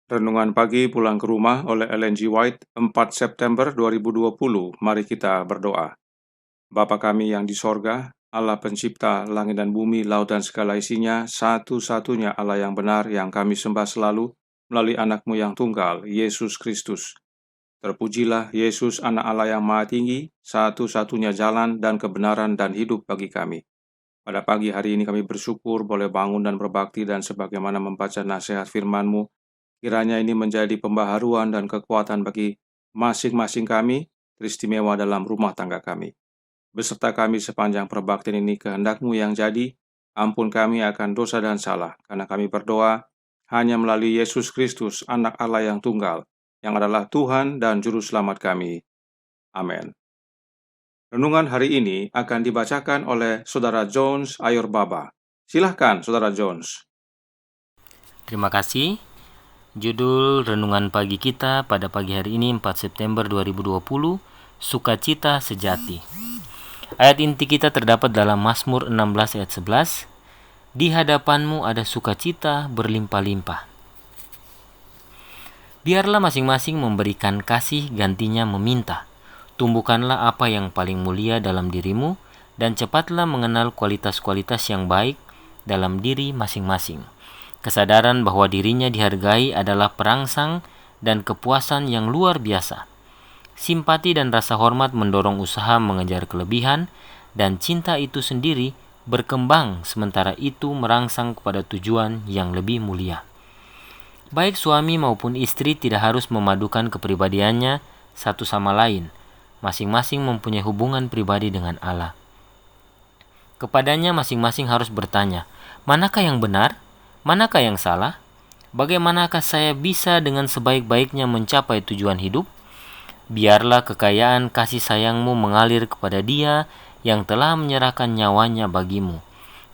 Renungan pagi pulang ke rumah oleh Ellen G. White, 4 September 2020. Mari kita berdoa. Bapa kami yang di sorga, Allah pencipta langit dan bumi, laut dan segala isinya, satu-satunya Allah yang benar yang kami sembah selalu melalui anakmu yang tunggal, Yesus Kristus. Terpujilah Yesus, anak Allah yang maha tinggi, satu-satunya jalan dan kebenaran dan hidup bagi kami. Pada pagi hari ini kami bersyukur boleh bangun dan berbakti dan sebagaimana membaca nasihat firman-Mu, kiranya ini menjadi pembaharuan dan kekuatan bagi masing-masing kami, teristimewa dalam rumah tangga kami. Beserta kami sepanjang perbaktian ini kehendak-Mu yang jadi, ampun kami akan dosa dan salah, karena kami berdoa hanya melalui Yesus Kristus, anak Allah yang tunggal, yang adalah Tuhan dan Juru Selamat kami. Amin. Renungan hari ini akan dibacakan oleh Saudara Jones Ayorbaba. Silahkan, Saudara Jones. Terima kasih. Judul renungan pagi kita pada pagi hari ini 4 September 2020, Sukacita Sejati. Ayat inti kita terdapat dalam Mazmur 16 ayat 11. Di hadapanmu ada sukacita berlimpah-limpah. Biarlah masing-masing memberikan kasih gantinya meminta. Tumbuhkanlah apa yang paling mulia dalam dirimu dan cepatlah mengenal kualitas-kualitas yang baik dalam diri masing-masing. Kesadaran bahwa dirinya dihargai adalah perangsang dan kepuasan yang luar biasa. Simpati dan rasa hormat mendorong usaha mengejar kelebihan, dan cinta itu sendiri berkembang sementara itu merangsang kepada tujuan yang lebih mulia. Baik suami maupun istri tidak harus memadukan kepribadiannya satu sama lain. Masing-masing mempunyai hubungan pribadi dengan Allah. Kepadanya masing-masing harus bertanya, manakah yang benar? Manakah yang salah? Bagaimanakah saya bisa dengan sebaik-baiknya mencapai tujuan hidup? Biarlah kekayaan kasih sayangmu mengalir kepada Dia yang telah menyerahkan nyawanya bagimu.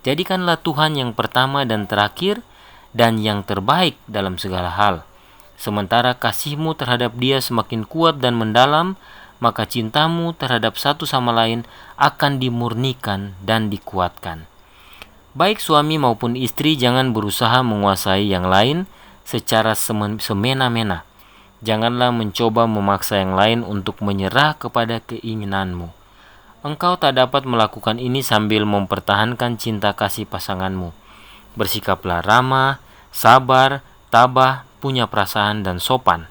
Jadikanlah Tuhan yang pertama dan terakhir dan yang terbaik dalam segala hal. Sementara kasihmu terhadap Dia semakin kuat dan mendalam, maka cintamu terhadap satu sama lain akan dimurnikan dan dikuatkan. Baik suami maupun istri jangan berusaha menguasai yang lain secara semena-mena. Janganlah mencoba memaksa yang lain untuk menyerah kepada keinginanmu. Engkau tak dapat melakukan ini sambil mempertahankan cinta kasih pasanganmu. Bersikaplah ramah, sabar, tabah, punya perasaan dan sopan.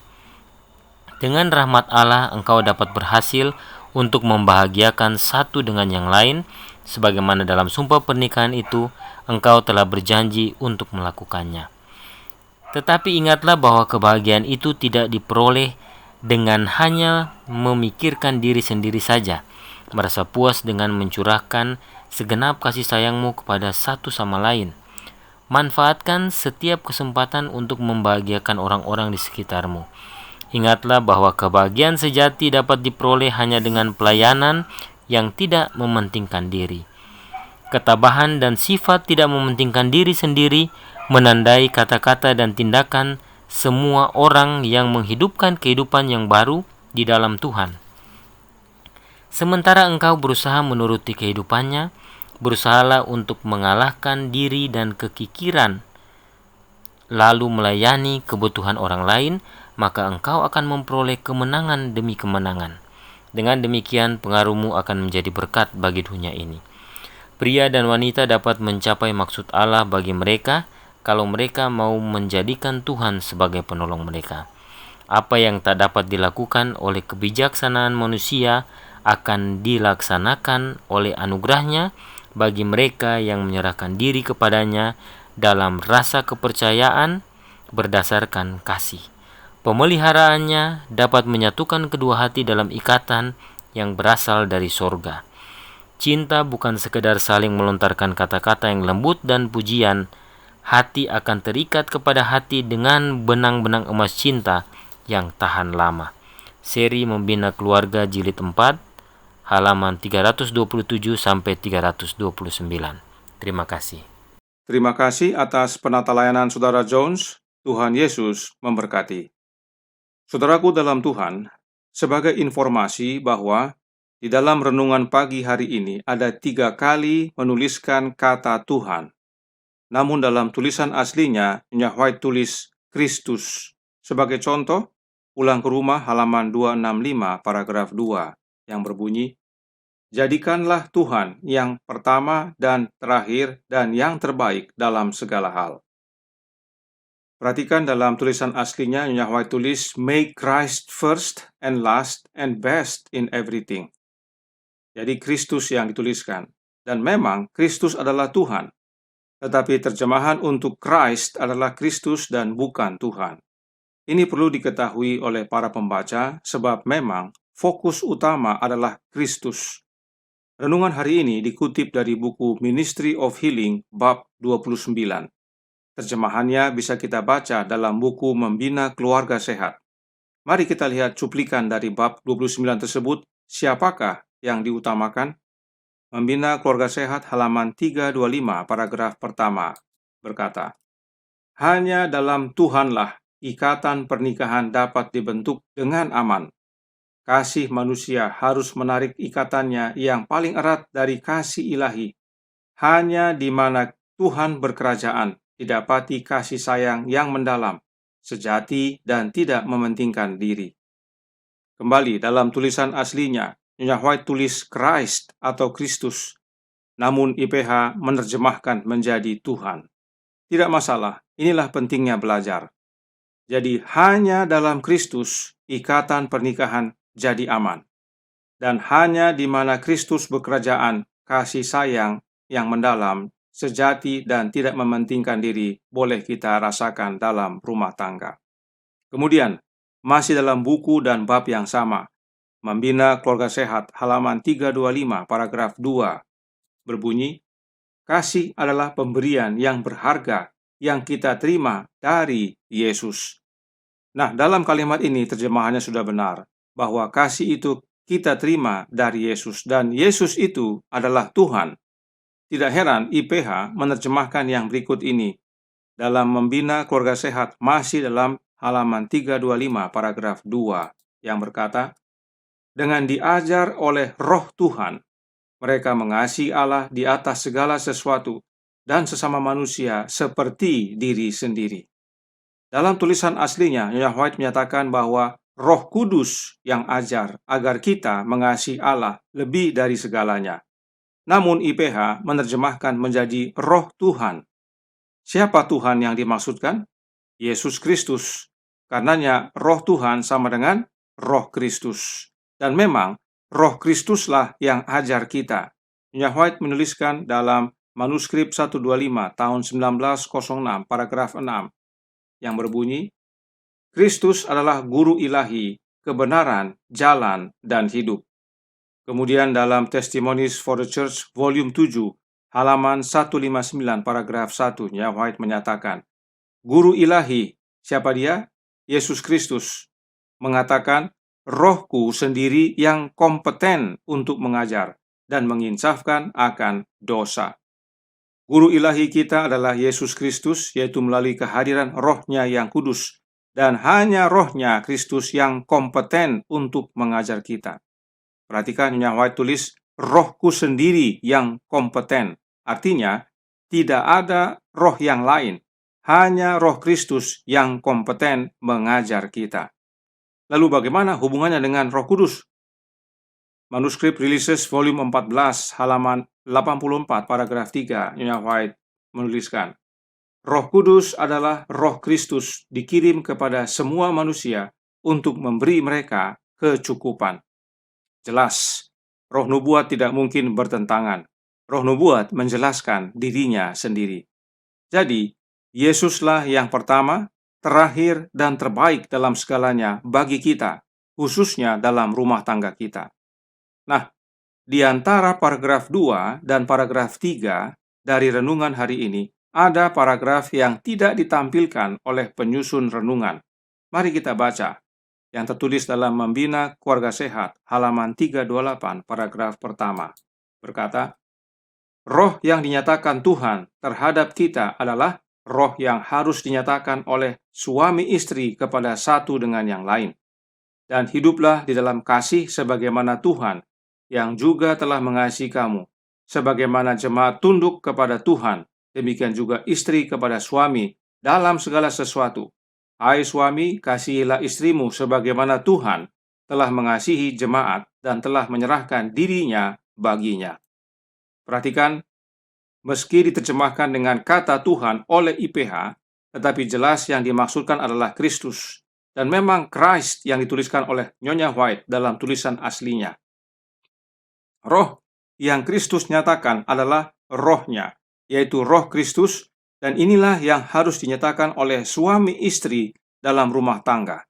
Dengan rahmat Allah, engkau dapat berhasil untuk membahagiakan satu dengan yang lain, sebagaimana dalam sumpah pernikahan itu, engkau telah berjanji untuk melakukannya. Tetapi ingatlah bahwa kebahagiaan itu tidak diperoleh dengan hanya memikirkan diri sendiri saja, merasa puas dengan mencurahkan segenap kasih sayangmu kepada satu sama lain. Manfaatkan setiap kesempatan untuk membahagiakan orang-orang di sekitarmu. Ingatlah bahwa kebahagiaan sejati dapat diperoleh hanya dengan pelayanan yang tidak mementingkan diri. Ketabahan dan sifat tidak mementingkan diri sendiri menandai kata-kata dan tindakan semua orang yang menghidupkan kehidupan yang baru di dalam Tuhan. Sementara engkau berusaha menuruti kehidupannya, berusahalah untuk mengalahkan diri dan kekikiran, lalu melayani kebutuhan orang lain, maka engkau akan memperoleh kemenangan demi kemenangan. Dengan demikian, pengaruhmu akan menjadi berkat bagi dunia ini. Pria dan wanita dapat mencapai maksud Allah bagi mereka kalau mereka mau menjadikan Tuhan sebagai penolong mereka. Apa yang tak dapat dilakukan oleh kebijaksanaan manusia akan dilaksanakan oleh anugerahnya bagi mereka yang menyerahkan diri kepadanya dalam rasa kepercayaan berdasarkan kasih. Pemeliharaannya dapat menyatukan kedua hati dalam ikatan yang berasal dari sorga. Cinta bukan sekedar saling melontarkan kata-kata yang lembut dan pujian. Hati akan terikat kepada hati dengan benang-benang emas cinta yang tahan lama. Seri Membina Keluarga Jilid 4, halaman 327 sampai 329. Terima kasih. Terima kasih atas penata layanan Saudara Jones. Tuhan Yesus memberkati. Saudaraku dalam Tuhan, sebagai informasi bahwa di dalam renungan pagi hari ini ada 3 kali menuliskan kata Tuhan. Namun dalam tulisan aslinya, Nyonya White tulis Kristus. Sebagai contoh, Pulang ke Rumah halaman 265 paragraf 2 yang berbunyi, "Jadikanlah Tuhan yang pertama dan terakhir dan yang terbaik dalam segala hal." Perhatikan dalam tulisan aslinya, Nyonya White tulis, "Make Christ first and last and best in everything." Jadi Kristus yang dituliskan. Dan memang Kristus adalah Tuhan. Tetapi terjemahan untuk Christ adalah Kristus dan bukan Tuhan. Ini perlu diketahui oleh para pembaca sebab memang fokus utama adalah Kristus. Renungan hari ini dikutip dari buku Ministry of Healing bab 29. Terjemahannya bisa kita baca dalam buku Membina Keluarga Sehat. Mari kita lihat cuplikan dari bab 29 tersebut, siapakah yang diutamakan? Membina Keluarga Sehat halaman 325 paragraf pertama berkata, "Hanya dalam Tuhanlah ikatan pernikahan dapat dibentuk dengan aman. Kasih manusia harus menarik ikatannya yang paling erat dari kasih ilahi. Hanya di mana Tuhan berkerajaan, didapati kasih sayang yang mendalam, sejati dan tidak mementingkan diri." Kembali dalam tulisan aslinya, Nyonya White tulis Christ atau Kristus, namun IPH menerjemahkan menjadi Tuhan. Tidak masalah, inilah pentingnya belajar. Jadi hanya dalam Kristus ikatan pernikahan jadi aman. Dan hanya di mana Kristus bekerajaan, kasih sayang yang mendalam, sejati dan tidak mementingkan diri boleh kita rasakan dalam rumah tangga. Kemudian, masih dalam buku dan bab yang sama, Membina Keluarga Sehat halaman 325 paragraf 2 berbunyi, "Kasih adalah pemberian yang berharga yang kita terima dari Yesus." Nah, dalam kalimat ini terjemahannya sudah benar, bahwa kasih itu kita terima dari Yesus, dan Yesus itu adalah Tuhan. Tidak heran IPH menerjemahkan yang berikut ini dalam Membina Keluarga Sehat masih dalam halaman 325 paragraf 2 yang berkata, "Dengan diajar oleh Roh Tuhan, mereka mengasihi Allah di atas segala sesuatu dan sesama manusia seperti diri sendiri." Dalam tulisan aslinya, Nyonya White menyatakan bahwa Roh Kudus yang ajar agar kita mengasihi Allah lebih dari segalanya. Namun IPH menerjemahkan menjadi Roh Tuhan. Siapa Tuhan yang dimaksudkan? Yesus Kristus. Karenanya Roh Tuhan sama dengan Roh Kristus. Dan memang Roh Kristuslah yang ajar kita. Nyonya White menuliskan dalam manuskrip 125 tahun 1906 paragraf 6 yang berbunyi, "Kristus adalah guru ilahi, kebenaran, jalan, dan hidup." Kemudian dalam Testimonies for the Church volume 7 halaman 159 paragraf 1 Nyonya White menyatakan, guru ilahi, siapa dia? Yesus Kristus, mengatakan, "Rohku sendiri yang kompeten untuk mengajar dan menginsafkan akan dosa." Guru ilahi kita adalah Yesus Kristus, yaitu melalui kehadiran Roh-Nya yang kudus, dan hanya Roh-Nya Kristus yang kompeten untuk mengajar kita. Perhatikan Nyonya White tulis, "Rohku sendiri yang kompeten." Artinya, tidak ada roh yang lain, hanya Roh Kristus yang kompeten mengajar kita. Lalu bagaimana hubungannya dengan Roh Kudus? Manuskrip Releases volume 14 halaman 84 paragraf 3 Nyonya White menuliskan, "Roh Kudus adalah Roh Kristus dikirim kepada semua manusia untuk memberi mereka kecukupan." Jelas, roh nubuat tidak mungkin bertentangan. Roh nubuat menjelaskan dirinya sendiri. Jadi, Yesuslah yang pertama, terakhir, dan terbaik dalam segalanya bagi kita, khususnya dalam rumah tangga kita. Nah, di antara paragraf 2 dan paragraf 3 dari renungan hari ini, ada paragraf yang tidak ditampilkan oleh penyusun renungan. Mari kita baca, yang tertulis dalam Membina Keluarga Sehat, halaman 328, paragraf pertama. Berkata, "Roh yang dinyatakan Tuhan terhadap kita adalah roh yang harus dinyatakan oleh suami istri kepada satu dengan yang lain. Dan hiduplah di dalam kasih sebagaimana Tuhan yang juga telah mengasihi kamu. Sebagaimana jemaat tunduk kepada Tuhan, demikian juga istri kepada suami dalam segala sesuatu. Hai suami, kasihilah istrimu sebagaimana Tuhan telah mengasihi jemaat dan telah menyerahkan dirinya baginya. Perhatikan, meski diterjemahkan dengan kata Tuhan oleh IPH, tetapi jelas yang dimaksudkan adalah Kristus. Dan memang Christ yang dituliskan oleh Nyonya White dalam tulisan aslinya. Roh yang Kristus nyatakan adalah rohnya, yaitu roh Kristus, dan inilah yang harus dinyatakan oleh suami istri dalam rumah tangga.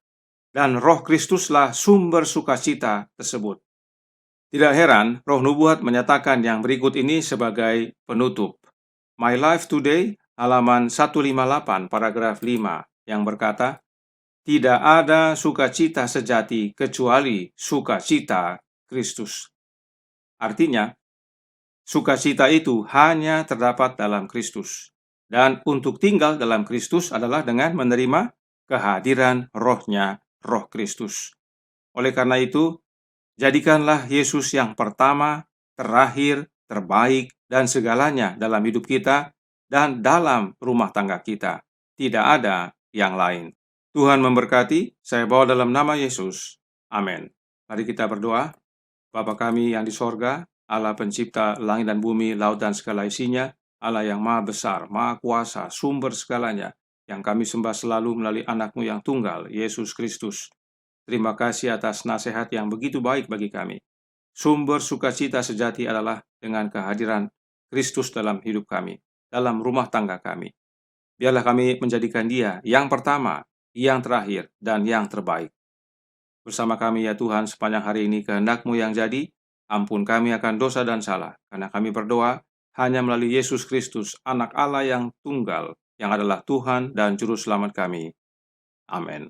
Dan roh Kristuslah sumber sukacita tersebut. Tidak heran, Roh Nubuat menyatakan yang berikut ini sebagai penutup. My Life Today, halaman 158, paragraf 5, yang berkata, tidak ada sukacita sejati kecuali sukacita Kristus. Artinya, sukacita itu hanya terdapat dalam Kristus. Dan untuk tinggal dalam Kristus adalah dengan menerima kehadiran rohnya, roh Kristus. Oleh karena itu, jadikanlah Yesus yang pertama, terakhir, terbaik, dan segalanya dalam hidup kita dan dalam rumah tangga kita. Tidak ada yang lain. Tuhan memberkati, saya bawa dalam nama Yesus. Amin. Mari kita berdoa. Bapa kami yang di sorga, Allah pencipta langit dan bumi, laut dan segala isinya, Allah yang maha besar, maha kuasa, sumber segalanya, yang kami sembah selalu melalui anak-Mu yang tunggal, Yesus Kristus. Terima kasih atas nasihat yang begitu baik bagi kami. Sumber sukacita sejati adalah dengan kehadiran Kristus dalam hidup kami, dalam rumah tangga kami. Biarlah kami menjadikan Dia yang pertama, yang terakhir, dan yang terbaik. Bersama kami ya Tuhan sepanjang hari ini kehendak-Mu yang jadi, ampun kami akan dosa dan salah, karena kami berdoa hanya melalui Yesus Kristus, Anak Allah yang tunggal, yang adalah Tuhan dan Juru Selamat kami. Amin.